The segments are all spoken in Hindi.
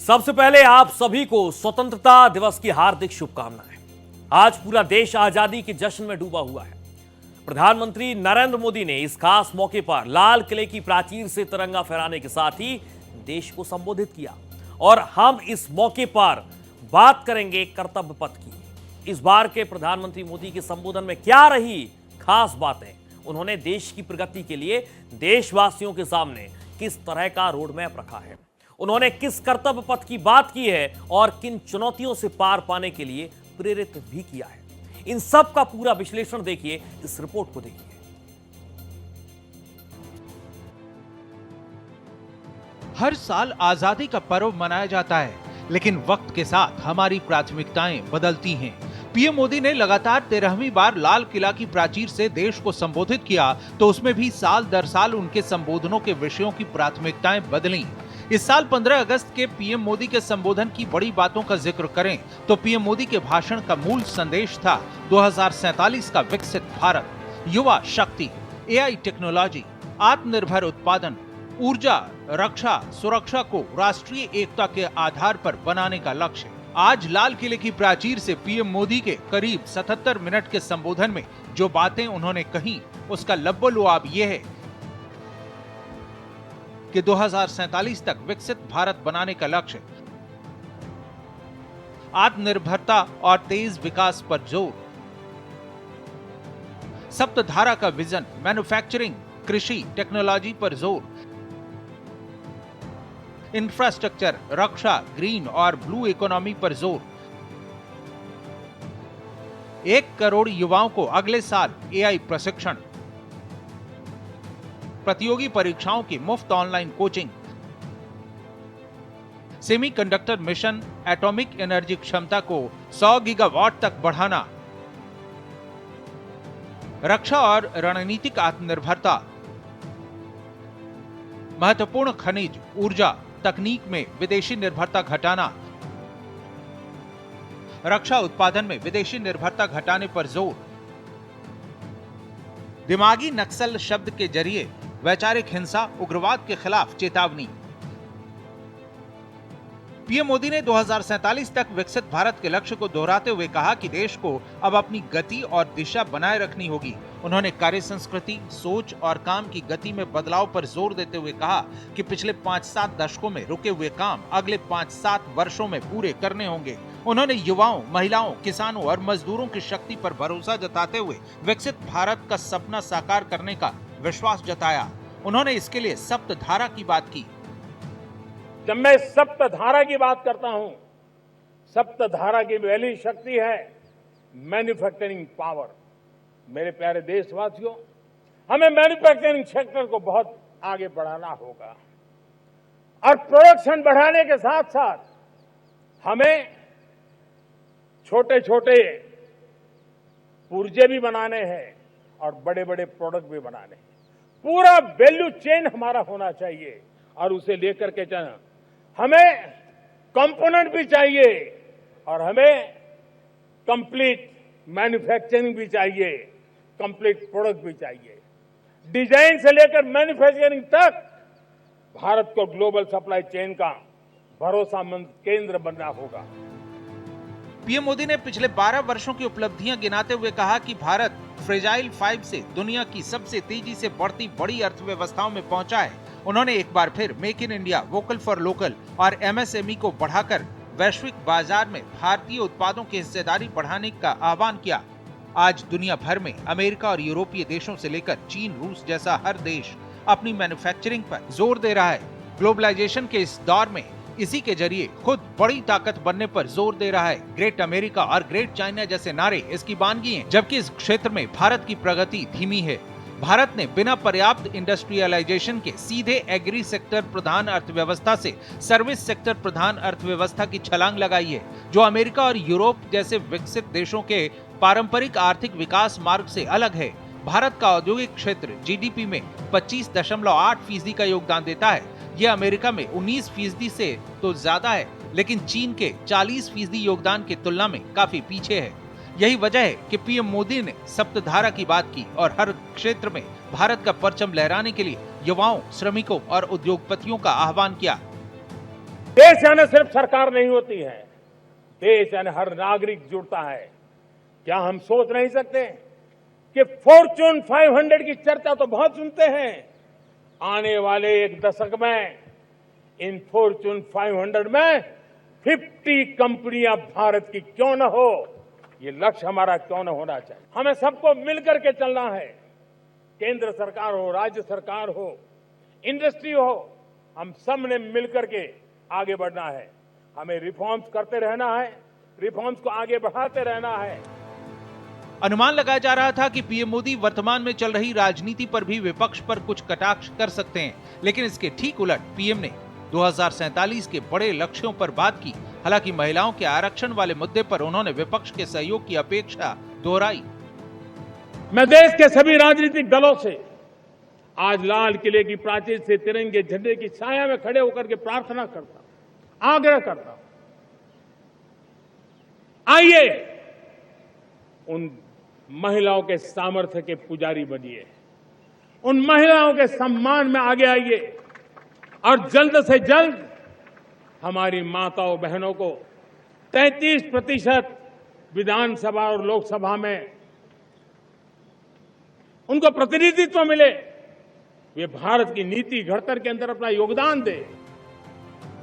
सबसे पहले आप सभी को स्वतंत्रता दिवस की हार्दिक शुभकामनाएं। आज पूरा देश आजादी के जश्न में डूबा हुआ है। प्रधानमंत्री नरेंद्र मोदी ने इस खास मौके पर लाल किले की प्राचीर से तिरंगा फहराने के साथ ही देश को संबोधित किया और हम इस मौके पर बात करेंगे कर्तव्य पथ की। इस बार के प्रधानमंत्री मोदी के संबोधन में क्या रही खास बातें, उन्होंने देश की प्रगति के लिए देशवासियों के सामने किस तरह का रोड मैप रखा है, उन्होंने किस कर्तव्य पथ की बात की है और किन चुनौतियों से पार पाने के लिए प्रेरित भी किया है, इन सब का पूरा विश्लेषण देखिए, इस रिपोर्ट को देखिए। हर साल आजादी का पर्व मनाया जाता है, लेकिन वक्त के साथ हमारी प्राथमिकताएं बदलती हैं। पीएम मोदी ने लगातार 13वीं बार लाल किला की प्राचीर से देश को संबोधित किया, तो उसमें भी साल दर साल उनके संबोधनों के विषयों की प्राथमिकताएं बदली। इस साल 15 अगस्त के पीएम मोदी के संबोधन की बड़ी बातों का जिक्र करें तो पीएम मोदी के भाषण का मूल संदेश था 2047 का विकसित भारत, युवा शक्ति, एआई टेक्नोलॉजी, आत्मनिर्भर उत्पादन, ऊर्जा, रक्षा, सुरक्षा को राष्ट्रीय एकता के आधार पर बनाने का लक्ष्य। आज लाल किले की प्राचीर से पीएम मोदी के करीब 77 मिनट के संबोधन में जो बातें उन्होंने कही, उसका लब्बो-लुआब ये है कि 2047 तक विकसित भारत बनाने का लक्ष्य, आत्मनिर्भरता और तेज विकास पर जोर, सप्तधारा का विजन, मैन्युफैक्चरिंग, कृषि, टेक्नोलॉजी पर जोर, इंफ्रास्ट्रक्चर, रक्षा, ग्रीन और ब्लू इकोनॉमी पर जोर, 1 करोड़ युवाओं को अगले साल एआई प्रशिक्षण, प्रतियोगी परीक्षाओं की मुफ्त online coaching, semiconductor mission, atomic energy क्षमता को 100 गीगावाट तक बढ़ाना, रक्षा और रणनीतिक आत्मनिर्भरता, महत्वपूर्ण खनिज, ऊर्जा, तकनीक में विदेशी निर्भरता घटाना, रक्षा उत्पादन में विदेशी निर्भरता घटाने पर जोर, दिमागी नक्सल शब्द के जरिए वैचारिक हिंसा, उग्रवाद के खिलाफ चेतावनी। पीएम मोदी ने 2047 तक विकसित भारत के लक्ष्य को दोहराते हुए कहा कि देश को अब अपनी गति और दिशा बनाए रखनी होगी। उन्होंने कार्य संस्कृति, सोच और काम की गति में बदलाव पर जोर देते हुए कहा कि पिछले 5-7 दशकों में रुके हुए काम अगले 5-7 वर्षों में पूरे करने होंगे। उन्होंने युवाओं, महिलाओं, किसानों और मजदूरों की शक्ति पर भरोसा जताते हुए विकसित भारत का सपना साकार करने का विश्वास जताया। उन्होंने इसके लिए सप्तधारा की बात की। जब मैं सप्तधारा की बात करता हूं, सप्तधारा की पहली शक्ति है मैन्युफैक्चरिंग पावर। मेरे प्यारे देशवासियों, हमें मैन्युफैक्चरिंग सेक्टर को बहुत आगे बढ़ाना होगा और प्रोडक्शन बढ़ाने के साथ साथ हमें छोटे छोटे पुर्जे भी बनाने हैं और बड़े बड़े प्रोडक्ट भी बनाने हैं। पूरा वैल्यू चेन हमारा होना चाहिए और उसे लेकर के चलना। हमें कंपोनेंट भी चाहिए और हमें कंप्लीट मैन्युफैक्चरिंग भी चाहिए, कंप्लीट प्रोडक्ट भी चाहिए। डिजाइन से लेकर मैन्युफैक्चरिंग तक भारत को ग्लोबल सप्लाई चेन का भरोसेमंद केंद्र बनना होगा। पीएम मोदी ने पिछले 12 वर्षों की उपलब्धियां गिनाते हुए कहा कि भारत फ्रेजाइल 5 से दुनिया की सबसे तेजी से बढ़ती बड़ी अर्थव्यवस्थाओं में पहुंचा है। उन्होंने एक बार फिर make in India, vocal for local और एमएसएमई को बढ़ाकर वैश्विक बाजार में भारतीय उत्पादों की हिस्सेदारी बढ़ाने का आह्वान किया। आज दुनिया भर में अमेरिका और यूरोपीय देशों से लेकर चीन, रूस जैसा हर देश अपनी मैन्युफैक्चरिंग पर जोर दे रहा है। ग्लोबलाइजेशन के इस दौर में इसी के जरिए खुद बड़ी ताकत बनने पर जोर दे रहा है। ग्रेट अमेरिका और ग्रेट चाइना जैसे नारे इसकी बानगी हैं, जबकि इस क्षेत्र में भारत की प्रगति धीमी है। भारत ने बिना पर्याप्त इंडस्ट्रियलाइजेशन के सीधे एग्री सेक्टर प्रधान अर्थव्यवस्था से सर्विस सेक्टर प्रधान अर्थव्यवस्था की छलांग लगाई है, जो अमेरिका और यूरोप जैसे विकसित देशों के पारंपरिक आर्थिक विकास मार्ग से अलग है। भारत का औद्योगिक क्षेत्र जीडीपी में 25.8% का योगदान देता है। यह अमेरिका में 19% से तो ज्यादा है, लेकिन चीन के 40% योगदान की तुलना में काफी पीछे है। यही वजह है कि पीएम मोदी ने सप्तधारा की बात की और हर क्षेत्र में भारत का परचम लहराने के लिए युवाओं, श्रमिकों और उद्योगपतियों का आह्वान किया। देश यानी सिर्फ सरकार नहीं होती है, देश यानी हर नागरिक जुड़ता है। क्या हम सोच नहीं सकते कि फॉर्च्यून 500 की चर्चा तो बहुत सुनते हैं, आने वाले एक दशक में इन फॉर्च्यून 500 में 50 कंपनियां भारत की क्यों न हो, ये लक्ष्य हमारा क्यों न होना चाहिए। हमें सबको मिलकर के चलना है, केंद्र सरकार हो, राज्य सरकार हो, इंडस्ट्री हो, हम सब ने मिलकर के आगे बढ़ना है। हमें रिफॉर्म्स करते रहना है, रिफॉर्म्स को आगे बढ़ाते रहना है। अनुमान लगाया जा रहा था कि पीएम मोदी वर्तमान में चल रही राजनीति पर भी विपक्ष पर कुछ कटाक्ष कर सकते हैं, लेकिन इसके ठीक उलट पीएम ने 2047 के बड़े लक्ष्यों पर बात की। हालांकि महिलाओं के आरक्षण वाले मुद्दे पर उन्होंने विपक्ष के सहयोग की अपेक्षा दोहराई। मैं देश के सभी राजनीतिक दलों से आज लाल किले की प्राचीर से तिरंगे झंडे की छाया में खड़े होकर के प्रार्थना करता हूं, आग्रह करता हूं, आइए उन महिलाओं के सामर्थ्य के पुजारी बनिए, उन महिलाओं के सम्मान में आगे आइए और जल्द से जल्द हमारी माताओं बहनों को 33% विधानसभा और लोकसभा में उनको प्रतिनिधित्व मिले, वे भारत की नीति घड़तर के अंदर अपना योगदान दे।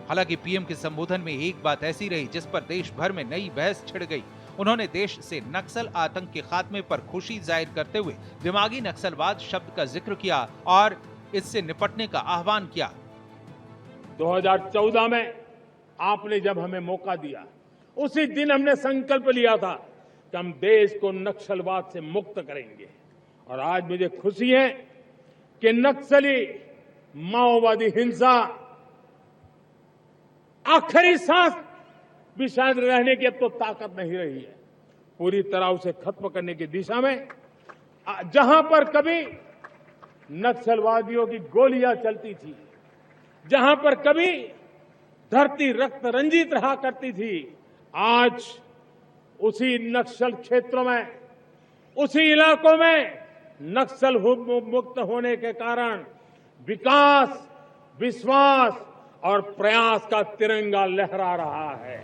हालांकि पीएम के संबोधन में एक बात ऐसी रही जिस पर देश भर में नई बहस छिड़ गई। उन्होंने देश से नक्सल आतंक के खात्मे पर खुशी जाहिर करते हुए दिमागी नक्सलवाद शब्द का जिक्र किया और इससे निपटने का आह्वान किया। 2014 में आपने जब हमें मौका दिया, उसी दिन हमने संकल्प लिया था कि हम देश को नक्सलवाद से मुक्त करेंगे। और आज मुझे खुशी है कि नक्सली माओवादी हिंसा आखिरी सांस भी शायद रहने की अब तो ताकत नहीं रही है। पूरी तरह उसे खत्म करने की दिशा में जहां पर कभी नक्सलवादियों की गोलियां चलती थी, जहां पर कभी धरती रक्त रंजित रहा करती थी, आज उसी नक्सल क्षेत्रों में, उसी इलाकों में नक्सल मुक्त होने के कारण विकास, विश्वास और प्रयास का तिरंगा लहरा रहा है।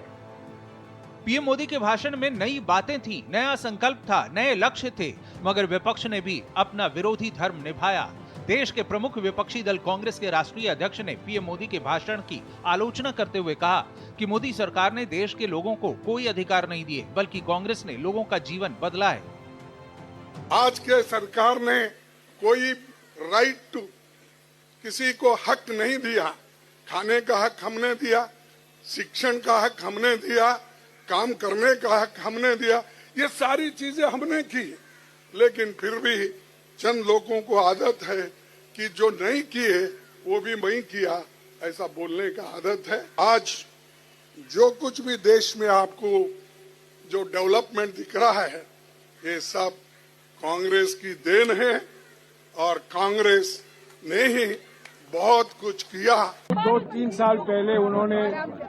पीएम मोदी के भाषण में नई बातें थी, नया संकल्प था, नए लक्ष्य थे, मगर विपक्ष ने भी अपना विरोधी धर्म निभाया। देश के प्रमुख विपक्षी दल कांग्रेस के राष्ट्रीय अध्यक्ष ने पीएम मोदी के भाषण की आलोचना करते हुए कहा कि मोदी सरकार ने देश के लोगों को कोई अधिकार नहीं दिए, बल्कि कांग्रेस ने लोगों का जीवन बदला है। आज के सरकार ने कोई राइट टू किसी को हक नहीं दिया। खाने का हक हमने दिया, शिक्षण का हक हमने दिया, काम करने का हक हमने दिया, ये सारी चीजें हमने की। लेकिन फिर भी चंद लोगों को आदत है कि जो नहीं किए वो भी मैं किया, ऐसा बोलने का आदत है। आज जो कुछ भी देश में आपको जो डेवलपमेंट दिख रहा है, ये सब कांग्रेस की देन है और कांग्रेस ने ही बहुत कुछ किया। 2-3 साल पहले उन्होंने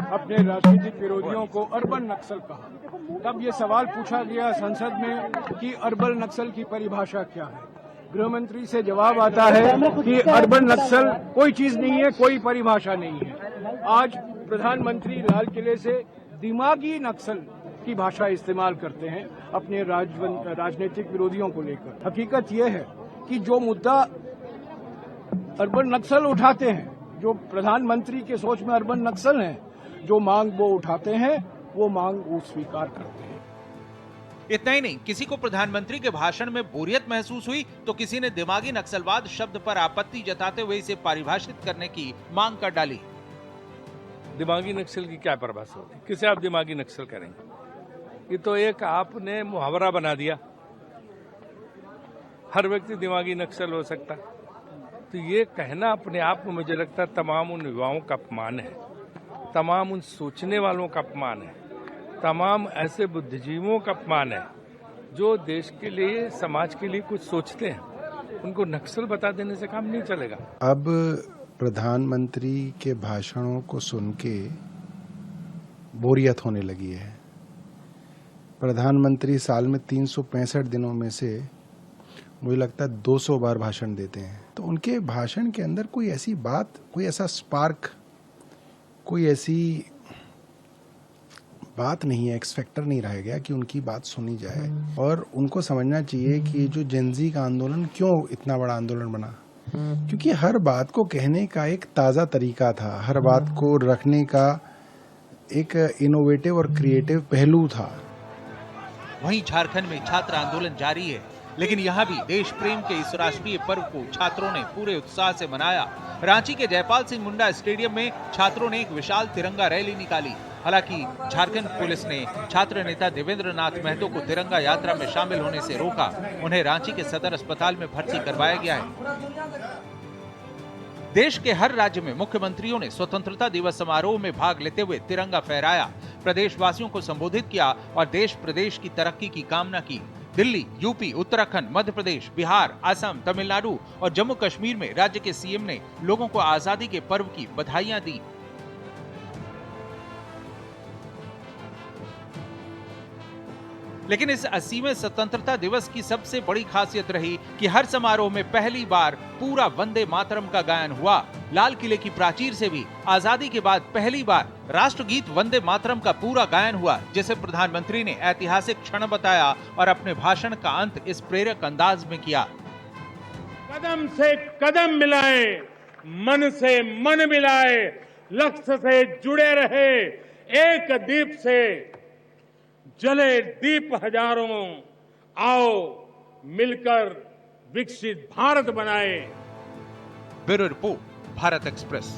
अपने राजनीतिक विरोधियों को अर्बन नक्सल कहा। तब ये सवाल पूछा गया संसद में कि अर्बन नक्सल की परिभाषा क्या है। गृह मंत्री से जवाब आता है कि अर्बन नक्सल कोई चीज नहीं है, कोई परिभाषा नहीं है। आज प्रधानमंत्री लाल किले से दिमागी नक्सल की भाषा इस्तेमाल करते हैं अपने राजनीतिक विरोधियों को लेकर। हकीकत यह है कि जो मुद्दा अर्बन नक्सल उठाते हैं, जो प्रधानमंत्री के सोच में अर्बन नक्सल है, जो मांग वो उठाते हैं, वो मांग वो स्वीकार करते हैं। इतना ही नहीं, किसी को प्रधानमंत्री के भाषण में बोरियत महसूस हुई तो किसी ने दिमागी नक्सलवाद शब्द पर आपत्ति जताते हुए इसे परिभाषित करने की मांग कर डाली। दिमागी नक्सल की क्या परिभाषा होती है? किसे आप दिमागी नक्सल करेंगे? ये तो एक आपने मुहावरा बना दिया, हर व्यक्ति दिमागी नक्सल हो सकता। तो ये कहना अपने आप में मुझे लगता है तमाम उन युवाओं का अपमान है, तमाम उन सोचने वालों का अपमान है, तमाम ऐसे बुद्धिजीवियों का अपमान है जो देश के लिए, समाज के लिए कुछ सोचते हैं। उनको नक्सल बता देने से काम नहीं चलेगा। अब प्रधानमंत्री के भाषणों को सुन के बोरियत होने लगी है। प्रधानमंत्री साल में 365 दिनों में से मुझे लगता है 200 बार भाषण देते हैं। तो उनके भाषण के अंदर कोई ऐसी बात, कोई ऐसा स्पार्क, कोई ऐसी बात नहीं है, एक्स फैक्टर नहीं रह गया कि उनकी बात सुनी जाए। और उनको समझना चाहिए कि जो जेनजी का आंदोलन क्यों इतना बड़ा आंदोलन बना, क्योंकि हर बात को कहने का एक ताज़ा तरीका था, हर बात को रखने का एक इनोवेटिव और क्रिएटिव पहलू था। वहीं झारखंड में छात्र आंदोलन जारी है, लेकिन यहाँ भी देश प्रेम के इस राष्ट्रीय पर्व को छात्रों ने पूरे उत्साह से मनाया। रांची के जयपाल सिंह मुंडा स्टेडियम में छात्रों ने एक विशाल तिरंगा रैली निकाली। हालांकि झारखंड पुलिस ने छात्र नेता देवेंद्र नाथ महतो को तिरंगा यात्रा में शामिल होने से रोका। उन्हें रांची के सदर अस्पताल में भर्ती करवाया गया है। देश के हर राज्य में मुख्यमंत्रियों ने स्वतंत्रता दिवस समारोह में भाग लेते हुए तिरंगा फहराया, प्रदेशवासियों को संबोधित किया और देश प्रदेश की तरक्की की कामना की। दिल्ली, यूपी, उत्तराखंड, मध्य प्रदेश, बिहार, असम, तमिलनाडु और जम्मू कश्मीर में राज्य के सीएम ने लोगों को आजादी के पर्व की बधाइयां दी। लेकिन इस 80वें स्वतंत्रता दिवस की सबसे बड़ी खासियत रही कि हर समारोह में पहली बार पूरा वंदे मातरम का गायन हुआ। लाल किले की प्राचीर से भी आजादी के बाद पहली बार राष्ट्रगीत वंदे मातरम का पूरा गायन हुआ, जिसे प्रधानमंत्री ने ऐतिहासिक क्षण बताया और अपने भाषण का अंत इस प्रेरक अंदाज में किया। कदम से कदम मिलाए, मन से मन मिलाए, लक्ष्य से जुड़े रहे, एक दीप से जले दीप हजारों, आओ मिलकर विकसित भारत बनाए। Bureau report, Bharat express.